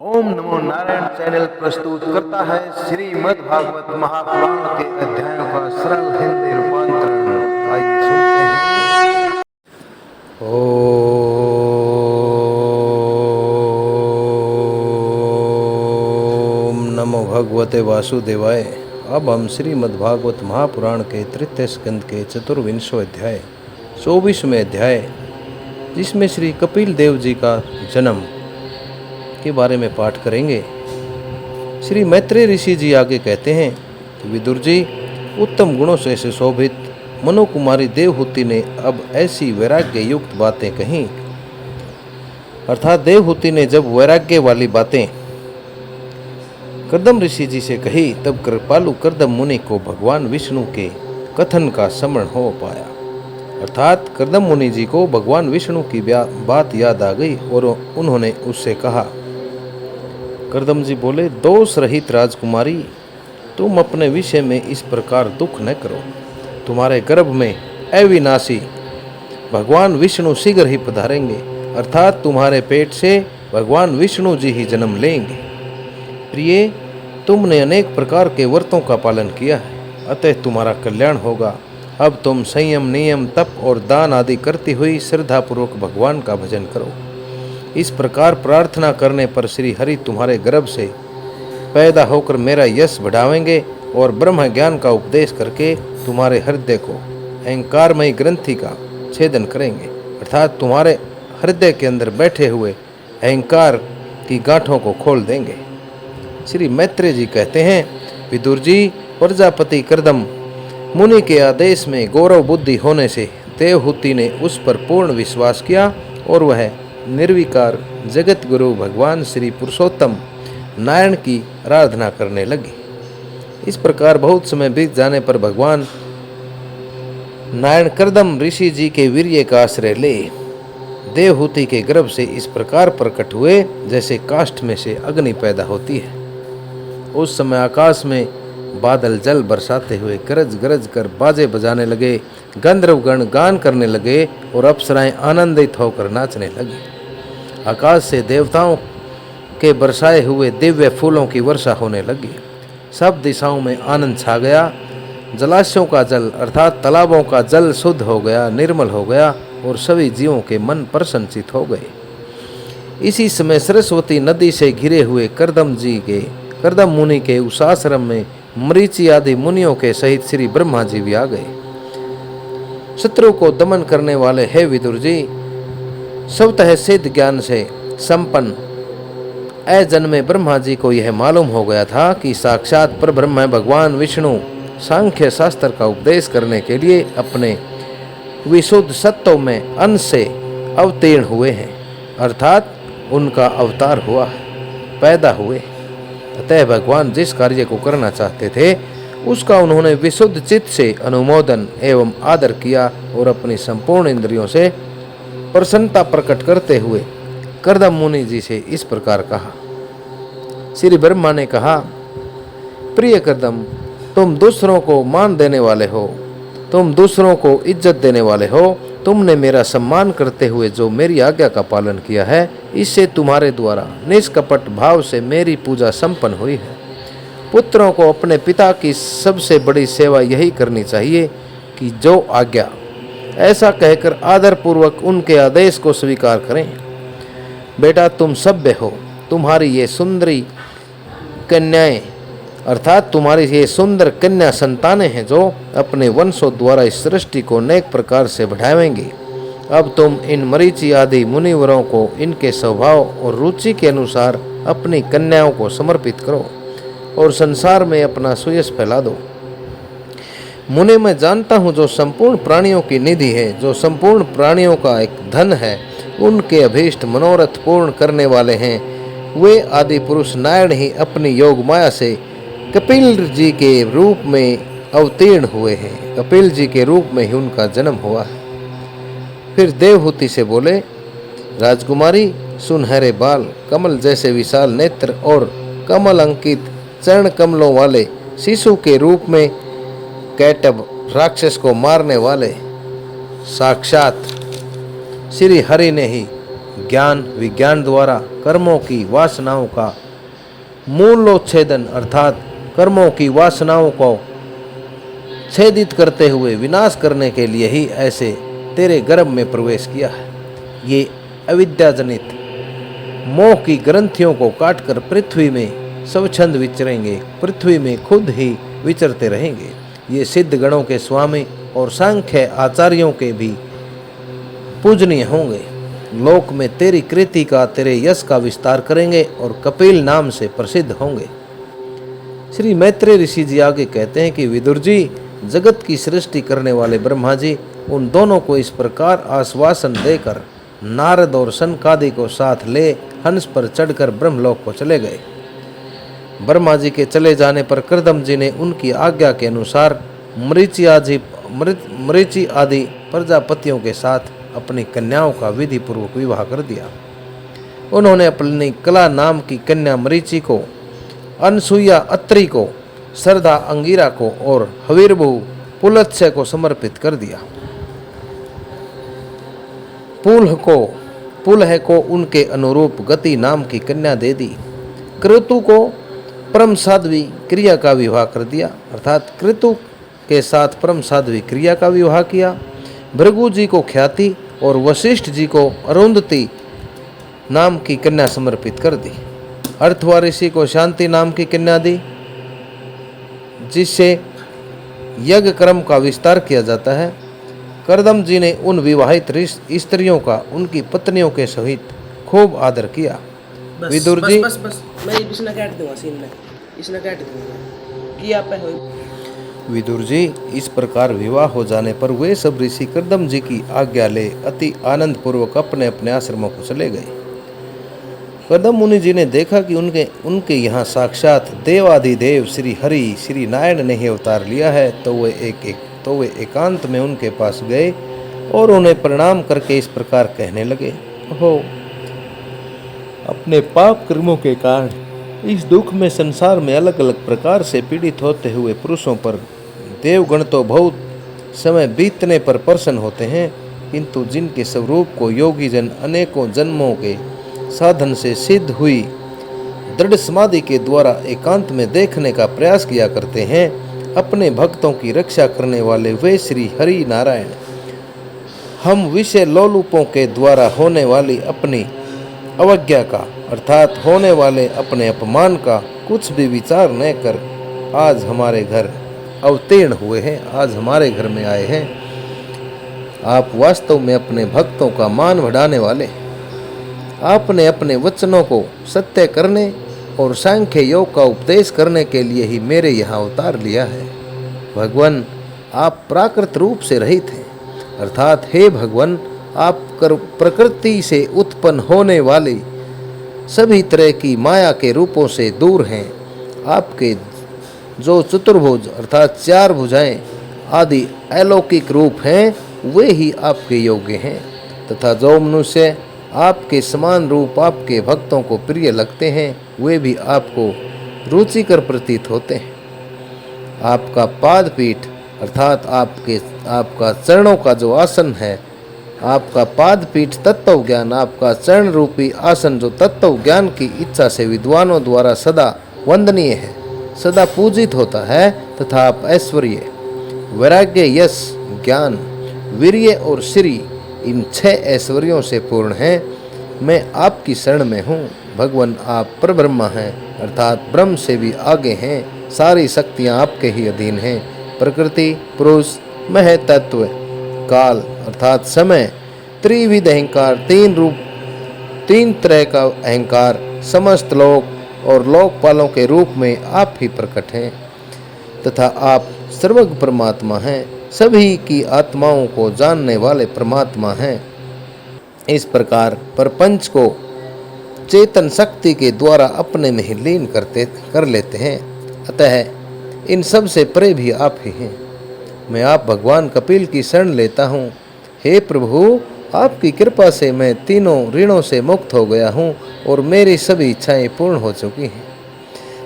ओम नमो Narayan channel प्रस्तुत करता है श्रीमद् भागवत महापुराण के अध्यायों का सरल हिंदी रूपांतरण। आइए सुनते हैं। ओम नमो भगवते वासुदेवाय। अब हम श्रीमद् भागवत महापुराण के तृतीय स्कंद के चतुर्विंशो अध्याय 24वें अध्याय, जिसमें श्री कपिल देव जी का जन्म के बारे में पाठ करेंगे। श्री मैत्रेय ऋषि जी आगे कहते हैं कि विदुर जी, उत्तम गुणों से सुशोभित मनोकुमारी देवहूति ने अब ऐसी वैराग्य युक्त बातें कहीं। अर्थात देवहूति ने जब वैराग्य वाली बातें कर्दम ऋषि जी से कही, तब कृपालु कर्दम मुनि को भगवान विष्णु के कथन का स्मरण हो पाया। अर्थात कर्दम मुनि जी को भगवान विष्णु की बात याद आ गई और उन्होंने उससे कहा। कर्दम जी बोले, दोष रहित राजकुमारी, तुम अपने विषय में इस प्रकार दुख न करो। तुम्हारे गर्भ में अविनाशी भगवान विष्णु शीघ्र ही पधारेंगे। अर्थात तुम्हारे पेट से भगवान विष्णु जी ही जन्म लेंगे। प्रिय, तुमने अनेक प्रकार के व्रतों का पालन किया है, अतः तुम्हारा कल्याण होगा। अब तुम संयम, नियम, तप और दान आदि करती हुई श्रद्धापूर्वक भगवान का भजन करो। इस प्रकार प्रार्थना करने पर श्री हरि तुम्हारे गर्भ से पैदा होकर मेरा यश बढ़ावेंगे और ब्रह्म ज्ञान का उपदेश करके तुम्हारे हृदय को अहंकारमयी ग्रंथि का छेदन करेंगे। अर्थात तुम्हारे हृदय के अंदर बैठे हुए अहंकार की गांठों को खोल देंगे। श्री मैत्रेय जी कहते हैं, विदुर जी, प्रजापति कर्दम मुनि के आदेश में गौरव बुद्धि होने से देवहूति ने उस पर पूर्ण विश्वास किया और वह निर्विकार जगत गुरु भगवान श्री पुरुषोत्तम नारायण की आराधना करने लगी। इस प्रकार बहुत समय बीत जाने पर भगवान नारायण कर्दम ऋषि जी के वीर्य का आश्रय ले देवहूति के गर्भ से इस प्रकार प्रकट हुए जैसे काष्ठ में से अग्नि पैदा होती है। उस समय आकाश में बादल जल बरसाते हुए गरज गरज कर बाजे बजाने लगे, गंधर्वगण गान करने लगे और अप्सराएं आनंदित होकर नाचने लगी। आकाश से देवताओं के बरसाए हुए दिव्य फूलों की वर्षा होने लगी। सब दिशाओं में आनंद छा गया। जलाशयों का जल अर्थात तालाबों का जल शुद्ध हो गया, निर्मल हो गया और सभी जीवों के मन प्रसन्नचित हो गए। इसी समय सरस्वती नदी से घिरे हुए कर्दम मुनि के उस आश्रम में मरीचि आदि मुनियों के सहित श्री ब्रह्मा जी भी आ गए। शत्रु को दमन करने वाले हे विदुर जी, स्वतः सिद्ध ज्ञान से संपन्न अजन्मे ब्रह्मा जी को यह मालूम हो गया था कि साक्षात परब्रह्म भगवान विष्णु सांख्य शास्त्र का उपदेश करने के लिए अपने विशुद्ध सत्व में अंश से अवतीर्ण हुए हैं। अर्थात उनका अवतार हुआ है, पैदा हुए। अतः भगवान जिस कार्य को करना चाहते थे उसका उन्होंने विशुद्ध चित्त से अनुमोदन एवं आदर किया और अपनी संपूर्ण इंद्रियों से प्रसन्नता प्रकट करते हुए कर्दम मुनि जी से इस प्रकार कहा। श्री ब्रह्मा ने कहा, प्रिय कर्दम, तुम दूसरों को मान देने वाले हो, तुम दूसरों को इज्जत देने वाले हो। तुमने मेरा सम्मान करते हुए जो मेरी आज्ञा का पालन किया है, इससे तुम्हारे द्वारा निष्कपट भाव से मेरी पूजा संपन्न हुई है। पुत्रों को अपने पिता की सबसे बड़ी सेवा यही करनी चाहिए कि जो आज्ञा, ऐसा कहकर आदरपूर्वक उनके आदेश को स्वीकार करें। बेटा, तुम सभ्य हो। तुम्हारी ये सुंदरी कन्याएं अर्थात तुम्हारी ये सुंदर कन्या संतानें हैं जो अपने वंशों द्वारा इस सृष्टि को अनेक प्रकार से बढ़ावेंगी। अब तुम इन मरीचि आदि मुनिवरों को इनके स्वभाव और रुचि के अनुसार अपनी कन्याओं को समर्पित करो और संसार में अपना सुयश फैला दो। मुने, मैं जानता हूँ जो संपूर्ण प्राणियों की निधि है, जो संपूर्ण प्राणियों का एक धन है, उनके अभीष्ट मनोरथ पूर्ण करने वाले हैं, वे आदि पुरुष नारायण ही अपनी योग माया से कपिल जी के रूप में अवतीर्ण हुए हैं। कपिल जी के रूप में ही उनका जन्म हुआ है। फिर देवहूति से बोले, राजकुमारी, सुनहरे बाल, कमल जैसे विशाल नेत्र और कमल अंकित चरण कमलों वाले शिशु के रूप में कैटभ राक्षस को मारने वाले साक्षात श्री हरि ने ही ज्ञान विज्ञान द्वारा कर्मों की वासनाओं का मूलोच्छेदन अर्थात कर्मों की वासनाओं को छेदित करते हुए विनाश करने के लिए ही ऐसे तेरे गर्भ में प्रवेश किया है। ये अविद्याजनित मोह की ग्रंथियों को काटकर पृथ्वी में स्वच्छंद विचरेंगे, पृथ्वी में खुद ही विचरते रहेंगे। ये सिद्ध गणों के स्वामी और सांख्य आचार्यों के भी पूजनीय होंगे। लोक में तेरी कृति का तेरे यश का विस्तार करेंगे और कपिल नाम से प्रसिद्ध होंगे। श्री मैत्रेय ऋषि जी आगे कहते हैं कि विदुर जी, जगत की सृष्टि करने वाले ब्रह्मा जी उन दोनों को इस प्रकार आश्वासन देकर नारद और सनकादि को साथ ले हंस पर चढ़कर ब्रह्मलोक को चले गए। ब्रह्मा जी के चले जाने पर कर्दम जी ने उनकी आज्ञा के अनुसार मरीचि आदि प्रजापतियों के साथ अपनी कन्याओं का विधि पूर्वक विवाह कर दिया। उन्होंने अपनी कला नाम की कन्या मरीचि को, अनसुईया अत्रि को, सरदा अंगिरा को और हवीरभु पुलत्स्य को समर्पित कर दिया। पुलह को उनके अनुरूप गति नाम की कन्या दे दी। क्रतु को परम साध्वी क्रिया का विवाह कर दिया अर्थात क्रतु के साथ परम साध्वी क्रिया का विवाह किया। भृगु जी को ख्याति और वशिष्ठ जी को अरुंधति नाम की कन्या समर्पित कर दी। अर्थवा ऋषि को शांति नाम की कन्या दी, जिससे यज्ञ कर्म का विस्तार किया जाता है। कर्दम जी ने उन विवाहित स्त्रियों का उनकी पत्नियों के सहित खूब आदर किया। विदुर जी बस मैं इसने काट दूंगा, सीन में इसने काट दूंगा कि आप विदुर जी, इस प्रकार विवाह हो जाने पर वे सब ऋषि कर्दम जी की आज्ञा ले अति आनंद पूर्वक अपने अपने आश्रमों को चले गए। कर्दम मुनि जी ने देखा कि उनके यहाँ साक्षात देवाधिदेव श्री हरि श्री नारायण ने ही अवतार लिया है, तो वे एकांत में उनके पास गए और उन्हें प्रणाम करके इस प्रकार कहने लगे, हो अपने पाप कर्मों के कारण इस दुख में संसार में अलग अलग प्रकार से पीड़ित होते हुए पुरुषों पर देवगण तो बहुत समय बीतने पर प्रसन्न होते हैं, किंतु जिनके स्वरूप को योगी जन अनेकों जन्मों के साधन से सिद्ध हुई दृढ़ समाधि के द्वारा एकांत में देखने का प्रयास किया करते हैं, अपने भक्तों की रक्षा करने वाले वे श्री हरि नारायण हम विषय लोलुपों के द्वारा होने वाली अपनी अवज्ञा का अर्थात होने वाले अपने अपमान का कुछ भी विचार न कर आज हमारे घर अवतीर्ण हुए हैं, आज हमारे घर में आए हैं। आप वास्तव में अपने भक्तों का मान बढ़ाने वाले, आपने अपने वचनों को सत्य करने और सांख्य योग का उपदेश करने के लिए ही मेरे यहाँ अवतार लिया है। भगवान, आप प्राकृत रूप से रहित हैं अर्थात हे भगवान, आप प्रकृति से उत्पन्न होने वाली सभी तरह की माया के रूपों से दूर हैं। आपके जो चतुर्भुज अर्थात चार भुजाएं आदि अलौकिक रूप हैं, वे ही आपके योग्य हैं तथा जो मनुष्य आपके समान रूप आपके भक्तों को प्रिय लगते हैं, वे भी आपको रुचिकर प्रतीत होते हैं। आपका पादपीठ अर्थात आपका चरणों का जो आसन है, आपका पादपीठ तत्व ज्ञान, आपका चरण रूपी आसन जो तत्व ज्ञान की इच्छा से विद्वानों द्वारा सदा वंदनीय है, सदा पूजित होता है तथा आप ऐश्वर्य, वैराग्य, यश, ज्ञान, वीर्य और श्री इन 6 ऐश्वर्यों से पूर्ण हैं। मैं आपकी शरण में हूँ। भगवान, आप परब्रह्म हैं अर्थात ब्रह्म से भी आगे हैं। सारी शक्तियाँ आपके ही अधीन हैं। प्रकृति, पुरुष, मह तत्व, काल अर्थात समय, त्रिविध अहंकार, 3 रूप, 3 तरह का अहंकार, समस्त लोक और लोकपालों के रूप में आप ही प्रकट हैं तथा आप सर्वज्ञ परमात्मा हैं, सभी की आत्माओं को जानने वाले परमात्मा हैं। इस प्रकार प्रपंच को चेतन शक्ति के द्वारा अपने में ही लीन कर लेते हैं। अतः इन सब से परे भी आप ही हैं। मैं आप भगवान कपिल की शरण लेता हूँ। हे प्रभु, आपकी कृपा से मैं तीनों ऋणों से मुक्त हो गया हूँ और मेरी सभी इच्छाएं पूर्ण हो चुकी हैं।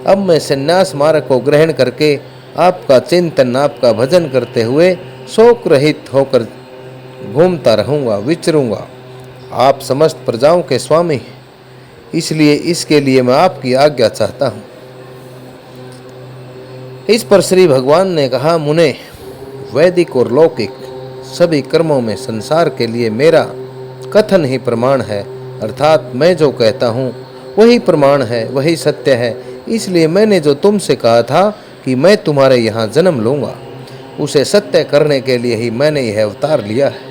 अब मैं संन्यास मार्ग को ग्रहण करके आपका चिंतन, आपका भजन करते हुए शोक रहित होकर घूमता रहूँगा, विचरूँगा। आप समस्त प्रजाओं के स्वामी हैं, इसलिए इसके लिए मैं आपकी आज्ञा चाहता हूँ। इस पर श्री भगवान ने कहा, मुने, वैदिक और लौकिक सभी कर्मों में संसार के लिए मेरा कथन ही प्रमाण है, अर्थात मैं जो कहता हूँ वही प्रमाण है, वही सत्य है। इसलिए मैंने जो तुमसे कहा था कि मैं तुम्हारे यहाँ जन्म लूँगा, उसे सत्य करने के लिए ही मैंने यह अवतार लिया है।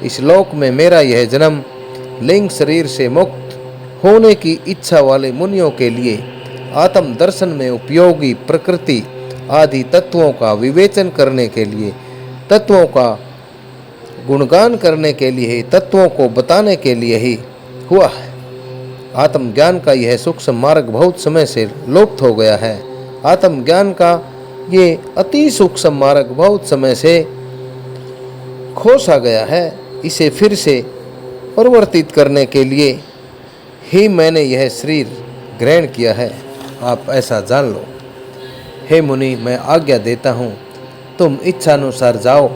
इस लोक में मेरा यह जन्म लिंग शरीर से मुक्त होने की इच्छा वाले मुनियों के लिए आत्म दर्शन में उपयोगी प्रकृति आदि तत्वों का विवेचन करने के लिए, तत्वों का गुणगान करने के लिए, तत्वों को बताने के लिए ही हुआ है। आत्मज्ञान का यह सूक्ष्म मार्ग बहुत समय से लुप्त हो गया है। आत्मज्ञान का ये अति सूक्ष्म मार्ग बहुत समय से खोसा गया है। इसे फिर से परिवर्तित करने के लिए ही मैंने यह शरीर ग्रहण किया है, आप ऐसा जान लो। हे मुनि, मैं आज्ञा देता हूँ, तुम इच्छानुसार जाओ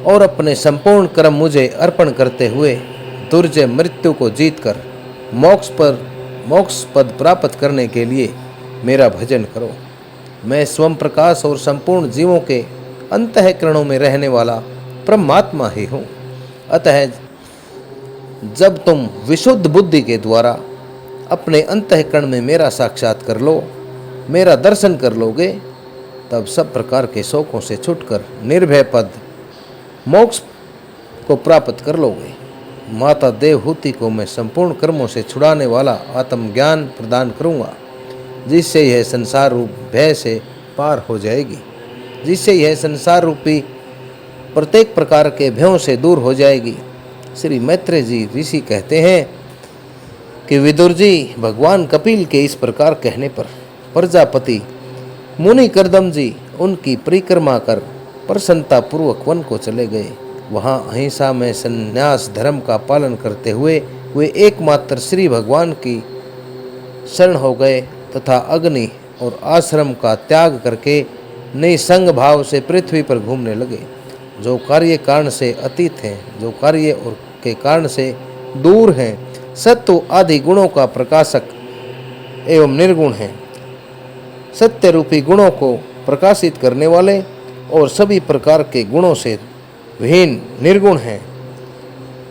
और अपने संपूर्ण कर्म मुझे अर्पण करते हुए दुर्जय मृत्यु को जीतकर मोक्ष पद प्राप्त करने के लिए मेरा भजन करो। मैं स्वयं प्रकाश और संपूर्ण जीवों के अंतःकरणों में रहने वाला परमात्मा ही हूँ। अतः जब तुम विशुद्ध बुद्धि के द्वारा अपने अंतःकरण में मेरा साक्षात कर लो, मेरा दर्शन कर लोगे, तब सब प्रकार के शोकों से छूटकर निर्भय पद मोक्ष को प्राप्त कर लोगे। माता देवहूति को मैं संपूर्ण कर्मों से छुड़ाने वाला आत्मज्ञान प्रदान करूँगा, जिससे यह संसार रूप भय से पार हो जाएगी, जिससे यह संसार रूपी प्रत्येक प्रकार के भयों से दूर हो जाएगी। श्री मैत्रेय जी ऋषि कहते हैं कि विदुर जी, भगवान कपिल के इस प्रकार कहने पर प्रजापति मुनि कर्दम जी उनकी परिक्रमा कर प्रसन्नता पूर्वक वन को चले गए। वहाँ अहिंसा में संन्यास धर्म का पालन करते हुए वे एकमात्र श्री भगवान की शरण हो गए तथा अग्नि और आश्रम का त्याग करके निसंग भाव से पृथ्वी पर घूमने लगे। जो कार्य कारण से अतीत हैं, जो कार्य और के कारण से दूर हैं, सत्व आदि गुणों का प्रकाशक एवं निर्गुण हैं, सत्य रूपी गुणों को प्रकाशित करने वाले और सभी प्रकार के गुणों से विहीन निर्गुण हैं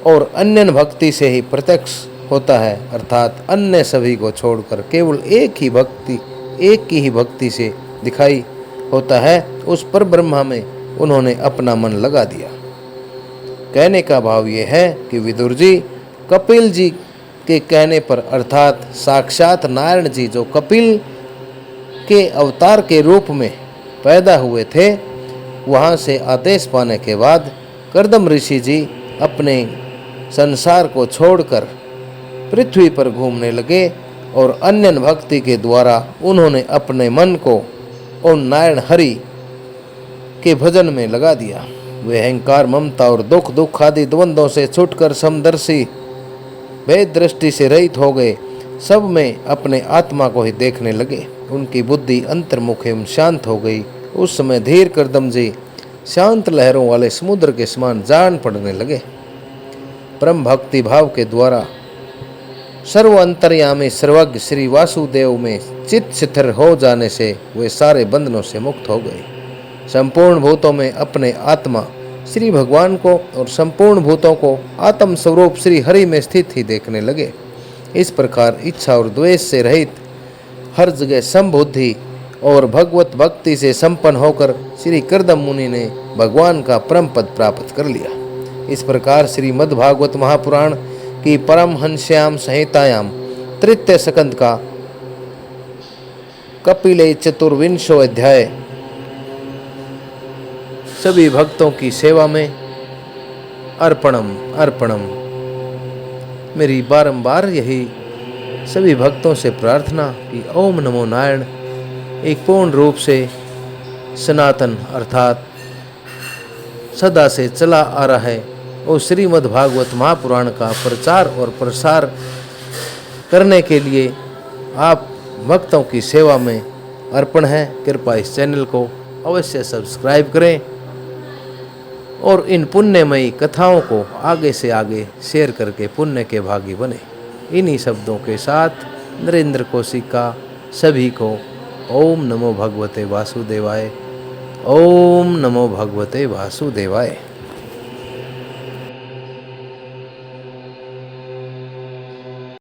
और अन्य भक्ति से ही प्रत्यक्ष होता है, अर्थात अन्य सभी को छोड़कर केवल एक की ही भक्ति से दिखाई होता है। उस पर ब्रह्मा में उन्होंने अपना मन लगा दिया। कहने का भाव ये है कि विदुर जी कपिल जी के कहने पर, अर्थात साक्षात नारायण जी जो कपिल के अवतार के रूप में पैदा हुए थे, वहाँ से आदेश पाने के बाद कर्दम ऋषि जी अपने संसार को छोड़कर पृथ्वी पर घूमने लगे और अन्य भक्ति के द्वारा उन्होंने अपने मन को उन नारायण हरि के भजन में लगा दिया। वे अहंकार, ममता और दुख आदि द्वंद्वों से छूटकर समदर्शी भेद दृष्टि से रहित हो गए। सब में अपने आत्मा को ही देखने लगे। उनकी बुद्धि अंतर्मुख एवं शांत हो गई। उस समय धीर कर्दम जी शांत लहरों वाले समुद्र के समान जान पड़ने लगे। परम भक्ति भाव के द्वारा सर्व अंतर्यामी सर्वज्ञ श्री वासुदेव में चित्त शिथिर हो जाने से वे सारे बंधनों से मुक्त हो गए। संपूर्ण भूतों में अपने आत्मा श्री भगवान को और संपूर्ण भूतों को आत्म स्वरूप श्री हरि में स्थित ही देखने लगे। इस प्रकार इच्छा और द्वेष से रहित हर जगह समबुद्धि और भगवत भक्ति से संपन्न होकर श्री कर्दम मुनि ने भगवान का परम पद प्राप्त कर लिया। इस प्रकार श्रीमद् भागवत महापुराण की परमहंस्याम संहितायाम तृतीय स्कंद का कपिले चतुर्विंशो अध्याय सभी भक्तों की सेवा में अर्पणम। मेरी बारंबार यही सभी भक्तों से प्रार्थना कि ओम नमो नारायण एक पूर्ण रूप से सनातन अर्थात सदा से चला आ रहा है और श्रीमद् भागवत महापुराण का प्रचार और प्रसार करने के लिए आप भक्तों की सेवा में अर्पण है। कृपया इस चैनल को अवश्य सब्सक्राइब करें और इन पुण्यमयी कथाओं को आगे से आगे शेयर करके पुण्य के भागी बने। इन्हीं शब्दों के साथ नरेंद्र कौशिका सभी को ओम नमो भगवते वासुदेवाय, ओम नमो भगवते वासुदेवाय।